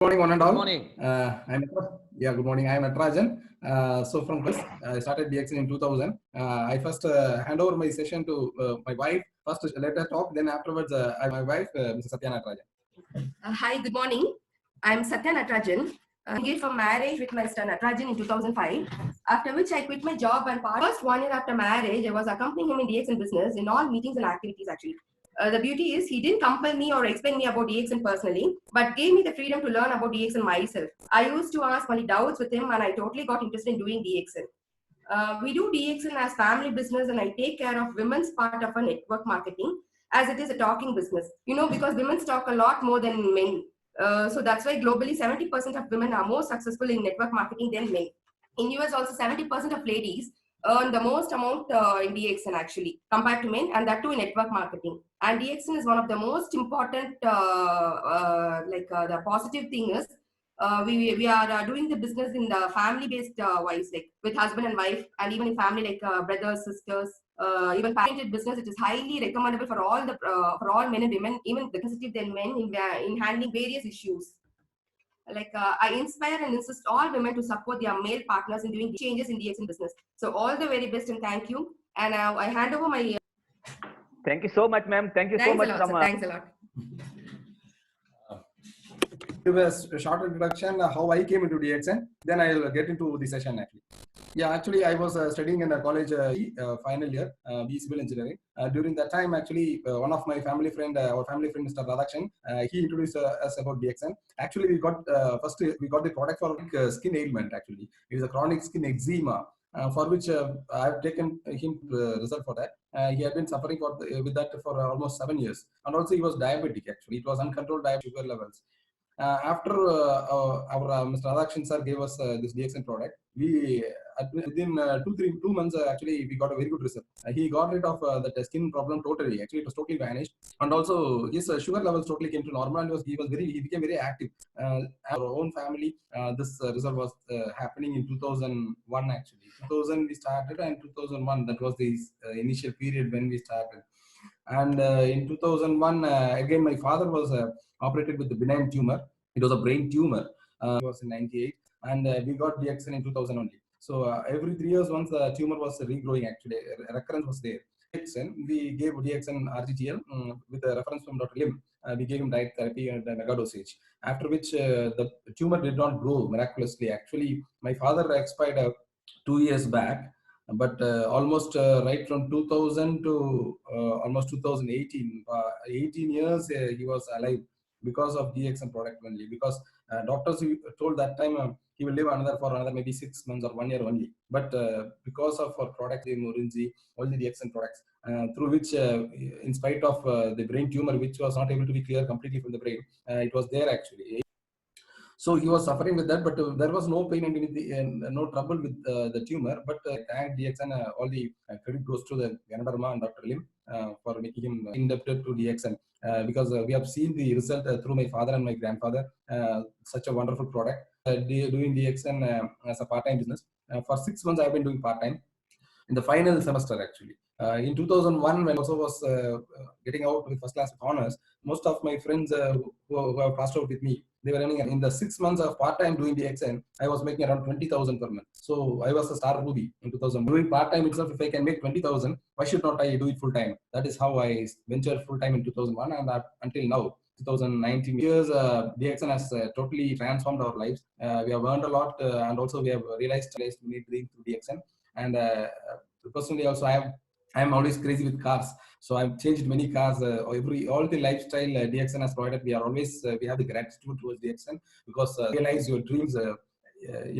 Good morning, one and all. Good morning. Good morning. I am Natarajan. So from this, I started DXN in 2000. I first hand over my session to my wife. First, let her talk. Then afterwards, my wife, Mrs. Satya Natarajan. Hi, good morning. I'm Satya Natarajan. Engaged for marriage with my Mr. Natarajan in 2005. After which I quit my job and first 1 year after marriage, I was accompanying him in DXN business in all meetings and activities actually. The beauty is he didn't compel me or explain me about DXN personally, but gave me the freedom to learn about DXN myself. I used to ask many doubts with him and I totally got interested in doing DXN. We do DXN as family business and I take care of women's part of a network marketing as it is a talking business. Because women talk a lot more than men. So that's why globally 70% of women are more successful in network marketing than men. In US also 70% of ladies earn the most amount in DXN actually compared to men, and that too in network marketing. And DXN is one of the most important the positive thing is we are doing the business in the family based wise, like with husband and wife, and even in family like brothers, sisters, even parented business. It is highly recommendable for all men and women, even the sensitive than men in handling various issues. I inspire and insist all women to support their male partners in doing changes in DXN business. So all the very best and thank you. And I hand over my. Thank you so much, ma'am. Thank you so much. Thanks a lot. Give a short introduction how I came into DXN. Then I will get into the session actually. Yeah, actually, I was studying in a college final year, B Civil Engineering. During that time, actually, one of my family friend, our family friend, Mr. Radhakshan, he introduced us about DXN. Actually, we got the product for skin ailment. Actually, it is a chronic skin eczema. For which I have taken him result for that. He had been suffering with that for almost 7 years, and also he was diabetic. Actually, it was uncontrolled sugar levels. After our Mr. Radhakshan sir gave us this DXN product, we within 2 months actually we got a very good result. He got rid of the skin problem totally. Actually, it was totally vanished, and also his sugar levels totally came to normal, and he became very active. Our own family, this result was happening in 2001 actually. 2000 we started, and 2001 that was the initial period when we started. And in 2001, again, my father was operated with a benign tumor. It was a brain tumor. It was in 98, and we got DXN in 2000 only. So every 3 years, once the tumor was regrowing, actually, recurrence was there. DXN, we gave DXN RGTL with a reference from Dr. Lim. We gave him diet therapy and mega dosage. After which the tumor did not grow miraculously. Actually, my father expired 2 years back. But almost right from 2000 to almost 2018, 18 years he was alive because of DXN product only. Because doctors told that time he will live for another maybe 6 months or 1 year only. But because of our product, the Morinji, all the DXN products, through which, in spite of the brain tumor, which was not able to be cleared completely from the brain, it was there actually. So he was suffering with that, but there was no pain and no trouble with the tumor. But thank DXN, all the credit goes to the Ganadharma and Dr. Lim for making him indebted to DXN because we have seen the result through my father and my grandfather. Such a wonderful product. Doing DXN as a part-time business. For 6 months, I have been doing part-time. In the final semester actually. In 2001, when I also was getting out with first class with honors, most of my friends who have passed out with me, they were earning in the 6 months of part-time doing the XN, I was making around 20,000 per month. So I was a star Ruby in 2000. Doing part-time itself, if I can make 20,000, why should not I do it full-time? That is how I ventured full-time in 2001, and until now, 2019 years, DXN has totally transformed our lives. We have learned a lot, and also we have realized we need to through DXN. And personally also I am always crazy with cars, so I've changed many cars. All the lifestyle DXN has provided, we are always we have the gratitude towards DXN because realize your dreams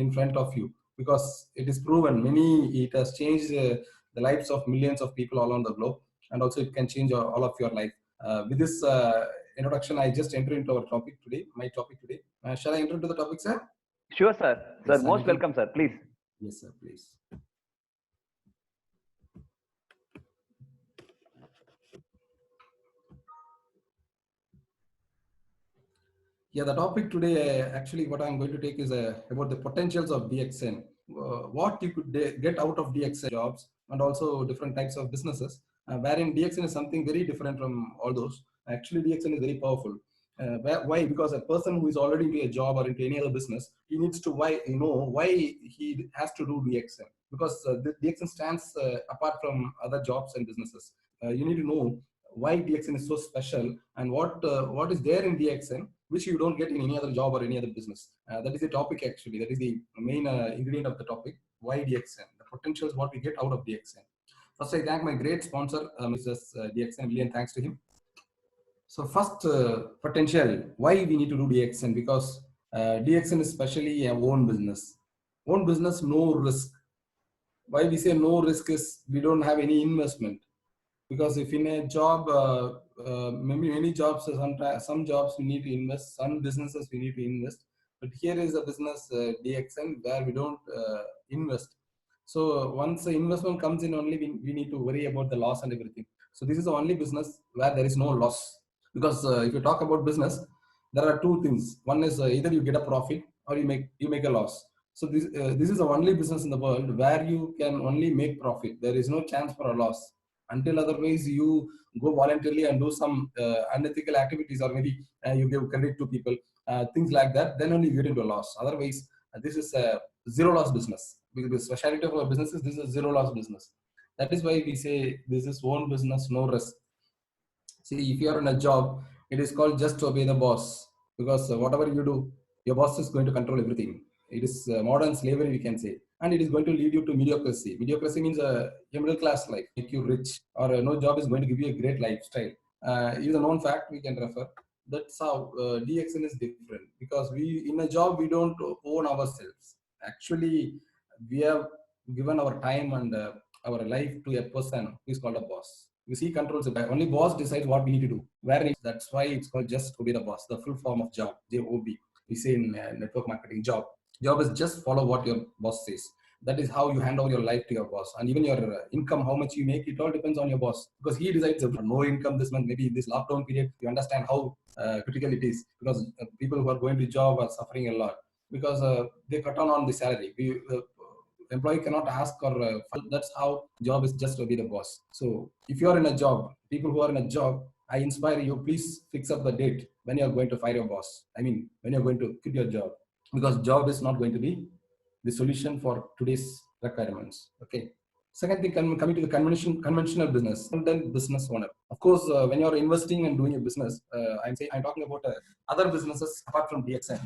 in front of you, because it is proven it has changed the lives of millions of people all around the globe, and also it can change all of your life. With this introduction, I just enter into our topic today. My topic today. Shall I enter into the topic, sir? Sure, sir. Sir, Yes, most welcome, sir. Please. Yes, sir. Please. Yeah, the topic today, actually, what I'm going to take is about the potentials of DXN, what you could get out of DXN jobs, and also different types of businesses, wherein DXN is something very different from all those. Actually, DXN is very powerful. Why? Because a person who is already into a job or into any other business, he needs to why he has to do DXN, because the DXN stands apart from other jobs and businesses. You need to know why DXN is so special and what is there in DXN which you don't get in any other job or any other business. That is the topic actually. That is the main ingredient of the topic. Why DXN? The potentials what we get out of DXN. First, I thank my great sponsor, Mrs. DXN. Million thanks to him. So first potential, why we need to do DXN? Because DXN is especially a own business. Own business, no risk. Why we say no risk is we don't have any investment. Because if in a job, maybe many jobs, some jobs we need to invest, some businesses we need to invest. But here is a business DXN where we don't invest. So once the investment comes in, only we need to worry about the loss and everything. So this is the only business where there is no loss. Because if you talk about business, there are two things. One is either you get a profit or you make a loss. So this is the only business in the world where you can only make profit. There is no chance for a loss. Until otherwise you go voluntarily and do some unethical activities, or maybe you give credit to people, things like that, then only you get into a loss. Otherwise, this is a zero loss business. Because the speciality of our business is this is a zero loss business. That is why we say this is own business, no risk. See, if you are in a job, it is called just to obey the boss, because whatever you do, your boss is going to control everything. It is modern slavery, we can say, and it is going to lead you to mediocrity. Mediocrity means a middle class life, make you rich, or no job is going to give you a great lifestyle. It is a known fact we can refer. That's how DXN is different, because we in a job we don't own ourselves. Actually, we have given our time and our life to a person who is called a boss. You see, controls it. Only boss decides what we need to do. That's why it's called just obey the boss. The full form of job, JOB. We say in network marketing, job. Job is just follow what your boss says. That is how you hand over your life to your boss. And even your income, how much you make, it all depends on your boss, because he decides. No income this month, maybe this lockdown period, you understand how critical it is, because people who are going to job are suffering a lot, because they cut on the salary. Employee cannot ask, or that's how job is just to be the boss. So if you are in a job, people who are in a job, I inspire you, please fix up the date when you are going to fire your boss. I mean, when you're going to quit your job, because job is not going to be the solution for today's requirements. Okay. Second thing, coming to the conventional business, and then business owner. Of course, when you're investing and doing a business, I'm talking about other businesses apart from DXN.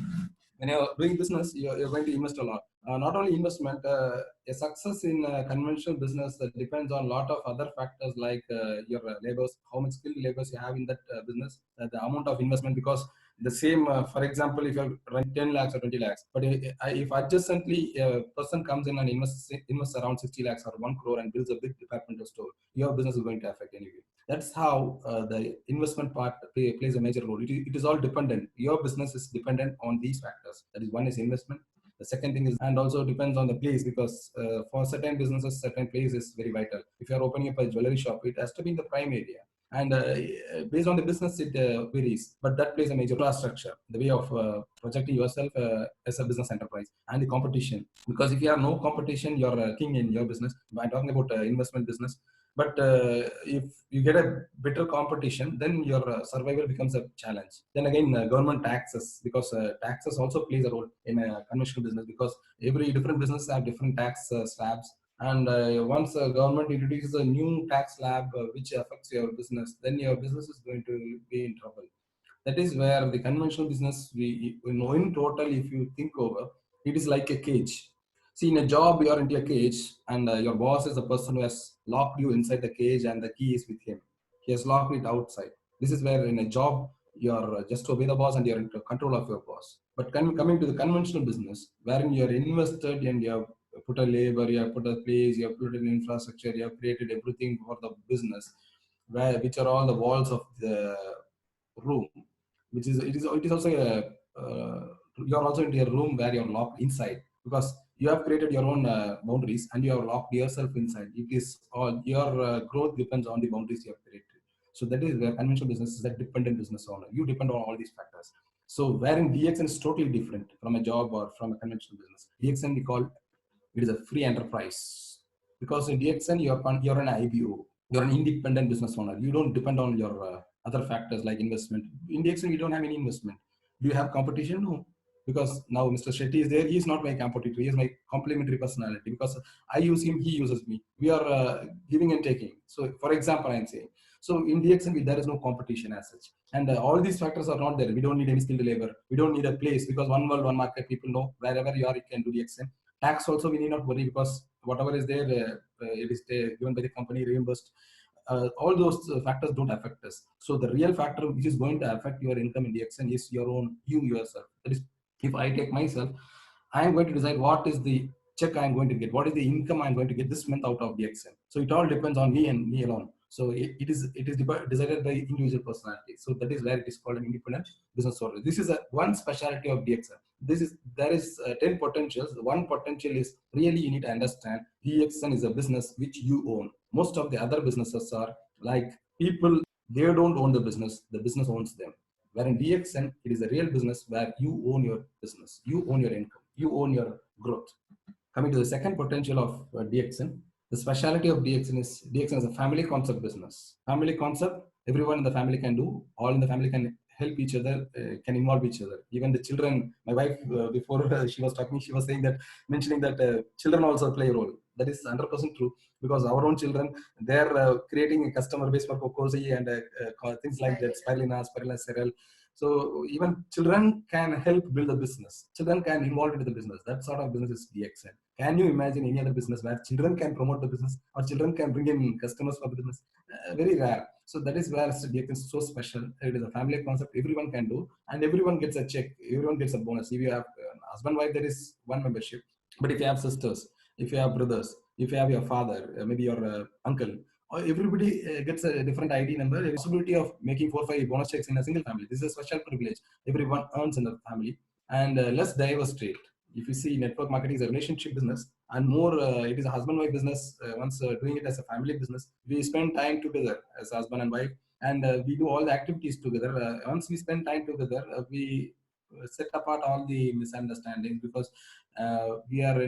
When you're doing business, you're going to invest a lot. Not only investment, a success in conventional business depends on a lot of other factors, like your labors, how much skilled labors you have in that business, the amount of investment. Because the same, for example, if you're running 10 lakhs or 20 lakhs, but if adjacently a person comes in and invests around 60 lakhs or 1 crore and builds a big departmental store, your business is going to affect anyway. That's how the investment part plays a major role. It is all dependent. Your business is dependent on these factors. That is, one is investment. The second thing is, and also depends on the place, because for certain businesses, certain place is very vital. If you are opening up a jewelry shop, it has to be in the prime area. And based on the business, it varies. But that plays a major infrastructure, the way of projecting yourself as a business enterprise, and the competition. Because if you have no competition, you're a king in your business. I'm talking about investment business. But if you get a better competition, then your survival becomes a challenge. Then again, government taxes, because taxes also plays a role in a conventional business, because every different business have different tax slabs. And once the government introduces a new tax slab which affects your business, then your business is going to be in trouble. That is where the conventional business, we know in total, if you think over, it is like a cage. See, in a job, you are into a cage, and your boss is the person who has locked you inside the cage, and the key is with him. He has locked it outside. This is where in a job, you are just to obey the boss and you're in control of your boss. But coming to the conventional business, wherein you are invested and you have put a labor, you have put a place, you have put an infrastructure, you have created everything for the business, which are all the walls of the room, which is it is also a you are also into a room where you're locked inside, because you have created your own boundaries and you have locked yourself inside. It is all your growth depends on the boundaries you have created. So that is where conventional business is a dependent business owner. You depend on all these factors. So wherein DXN is totally different from a job or from a conventional business. DXN, we call it is a free enterprise, because in DXN you're an IBO. You're an independent business owner. You don't depend on your other factors like investment. In DXN, we don't have any investment. Do you have competition? No. Because now Mr. Shetty is there, he is not my competitor, he is my complementary personality. Because I use him, he uses me. We are giving and taking. So, for example, I am saying. So, in DXN, there is no competition as such. And all these factors are not there. We don't need any skilled labor. We don't need a place because one world, one market, people know wherever you are, you can do DXN. Tax also, we need not worry because whatever is there, it is given by the company, reimbursed. All those factors don't affect us. So the real factor which is going to affect your income in DXN is your own, you yourself. That is, if I take myself, I am going to decide what is the check I am going to get, what is the income I am going to get this month out of DXN. So it all depends on me and me alone. So it is decided by individual personality. So that is where it is called an independent business owner. This is one specialty of DXN. There is 10 potentials. One potential is really you need to understand DXN is a business which you own. Most of the other businesses are like people, they don't own the business owns them. Where in DXN, it is a real business where you own your business, you own your income, you own your growth. Coming to the second potential of DXN, the specialty of DXN is a family concept business. Family concept, everyone in the family can do, all in the family can help each other, can involve each other. Even the children, my wife, before she was talking, she was saying that, mentioning that children also play a role. That is 100% true because our own children, they're creating a customer base for Cocosi and things like that, Spirulina, Cereal. So even children can help build a business. Children can involve into the business. That sort of business is DXN. Can you imagine any other business where children can promote the business or children can bring in customers for the business? Very rare. So that is where DXN is so special. It is a family concept. Everyone can do, and everyone gets a check. Everyone gets a bonus. If you have husband, wife, there is one membership. But if you have sisters, if you have brothers, if you have your father, maybe your uncle, or everybody gets a different ID number. The possibility of making 4 or 5 bonus checks in a single family. This is a special privilege. Everyone earns in the family, and less diverse rate. If you see, network marketing is a relationship business, and more it is a husband-wife business. Once doing it as a family business, we spend time together as husband and wife, and we do all the activities together. Once we spend time together, we set apart all the misunderstandings because we are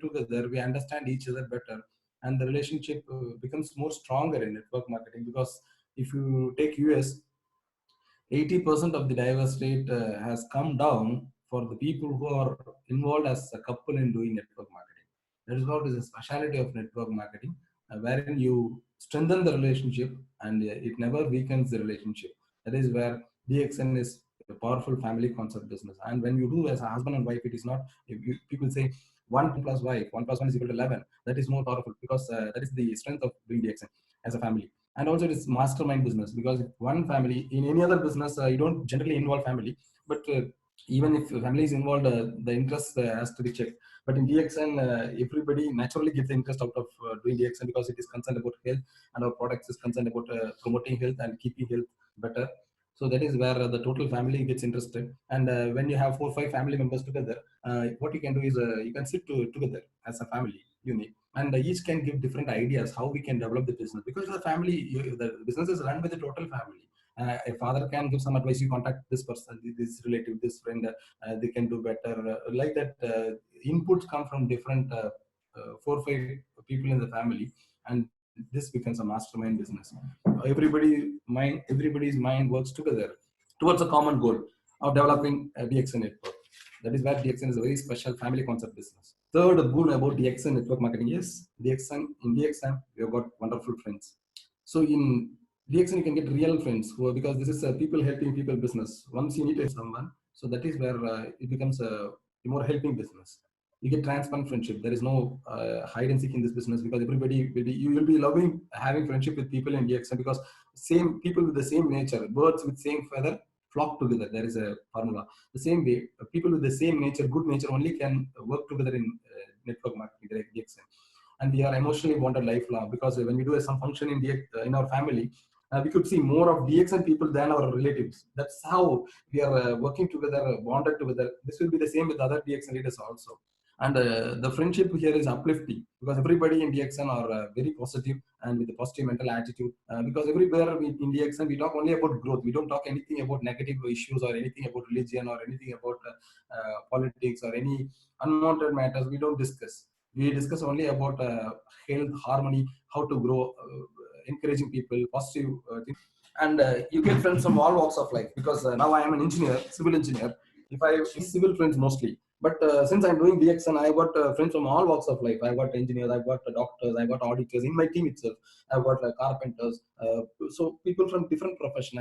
together. We understand each other better, and the relationship becomes more stronger in network marketing. Because if you take US, 80% of the divorce rate has come down for the people who are involved as a couple in doing network marketing. That is what is a specialty of network marketing, wherein you strengthen the relationship and it never weakens the relationship. That is where DXN is a powerful family concept business. And when you do as a husband and wife, it is not, people say 1 plus wife, 1 plus 1 is equal to 11. That is more powerful because that is the strength of doing DXN as a family. And also it is mastermind business because if one family, in any other business, you don't generally involve family, but even if family is involved, the interest has to be checked. But in DXN, everybody naturally gets the interest out of doing DXN because it is concerned about health, and our products is concerned about promoting health and keeping health better. So that is where the total family gets interested. And when you have 4 or 5 family members together, what you can do is you can sit together as a family unit, and each can give different ideas how we can develop the business. Because the family, the business is run by the total family. A father can give some advice, you contact this person, this relative, this friend, they can do better. Like that, inputs come from different 4 or 5 people in the family, and this becomes a mastermind business. Everybody's mind works together towards a common goal of developing a DXN network. That is where DXN is a very special family concept business. Third boon about DXN network marketing is in DXN, we have got wonderful friends. So in DXN, you can get real friends because this is a people helping people business. Once you meet someone, so that is where it becomes a more helping business. You get transparent friendship. There is no hide and seek in this business because everybody will be, you will be loving having friendship with people in DXN because same people with the same nature, birds with same feather flock together. There is a formula. The same way, people with the same nature, good nature only can work together in network marketing, like DXN. And we are emotionally bonded lifelong because when we do some function in our family, we could see more of DXN people than our relatives. That's how we are working together, bonded together. This will be the same with other DXN leaders also. And the friendship here is uplifting because everybody in DXN are very positive and with a positive mental attitude. Because everywhere in DXN, we talk only about growth. We don't talk anything about negative issues or anything about religion or anything about politics or any unwanted matters. We don't discuss. We discuss only about health, harmony, how to grow, encouraging people, positive things. and you get friends from all walks of life, because now I am an engineer, civil engineer. If I civil friends mostly, but since I'm doing DXN, I got friends from all walks of life. I got engineers, I got doctors, I got auditors in my team itself. I've got carpenters, so people from different profession.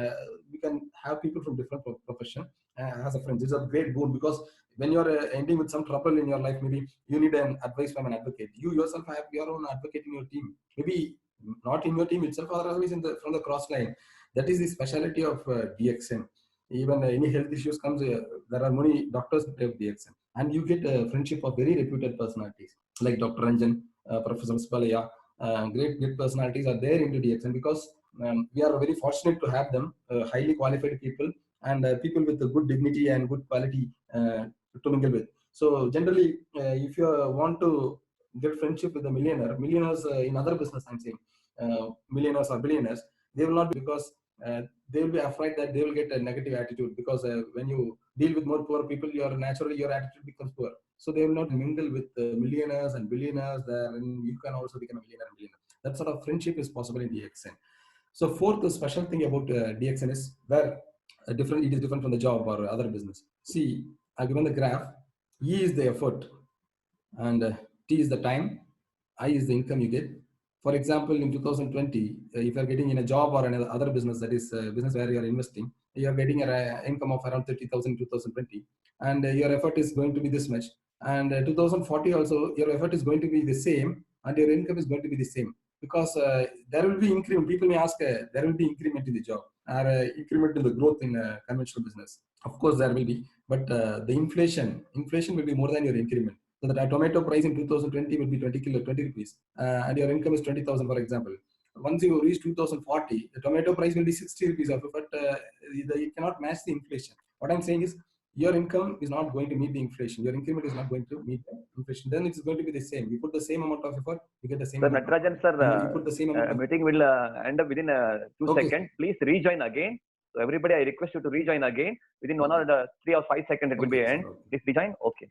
We can have people from different profession as a friend. It's a great boon, because when you're ending with some trouble in your life, maybe you need an advice from an advocate. You yourself have your own advocate in your team, maybe not in your team itself, or otherwise from the cross line. That is the specialty of DXN. Even any health issues comes, there are many doctors who have DXN, and you get a friendship of very reputed personalities like Dr. Ranjan, Professor Spalaya. Great personalities are there into DXN, because we are very fortunate to have them, highly qualified people, and people with a good dignity and good quality to mingle with. So generally, if you want to get friendship with a millionaires in other business, I'm saying millionaires or billionaires, they will not be, because they will be afraid that they will get a negative attitude, because when you deal with more poor people, naturally your attitude becomes poor. So they will not mingle with millionaires and billionaires there, and you can also become a millionaire and billionaire. That sort of friendship is possible in DXN. So fourth, the special thing about DXN is where it is different from the job or other business. See, I've given the graph. E is the effort, and T is the time, I is the income you get. For example, in 2020, if you're getting in a job or another other business, that is business where you're investing, you're getting an income of around 30,000 in 2020, and your effort is going to be this much. And 2040 also, your effort is going to be the same, and your income is going to be the same, because there will be increment. People may ask, there will be increment in the job, or increment in the growth in conventional business. Of course, there will be, but the inflation will be more than your increment. So the tomato price in 2020 will be 20 rupees, and your income is 20,000, for example. Once you reach 2040, the tomato price will be 60 rupees, but it cannot match the inflation. What I'm saying is, your income is not going to meet the inflation. Your increment is not going to meet the inflation. Then it's going to be the same. You put the same amount of effort, you get the same Sir amount Natarajan, of sir, you put the same amount of meeting will end up within 2 Okay. seconds. Please rejoin again. So everybody, I request you to rejoin again within 1 or 3 or 5 seconds. It will be Okay, end. sir, okay. Please rejoin. Okay.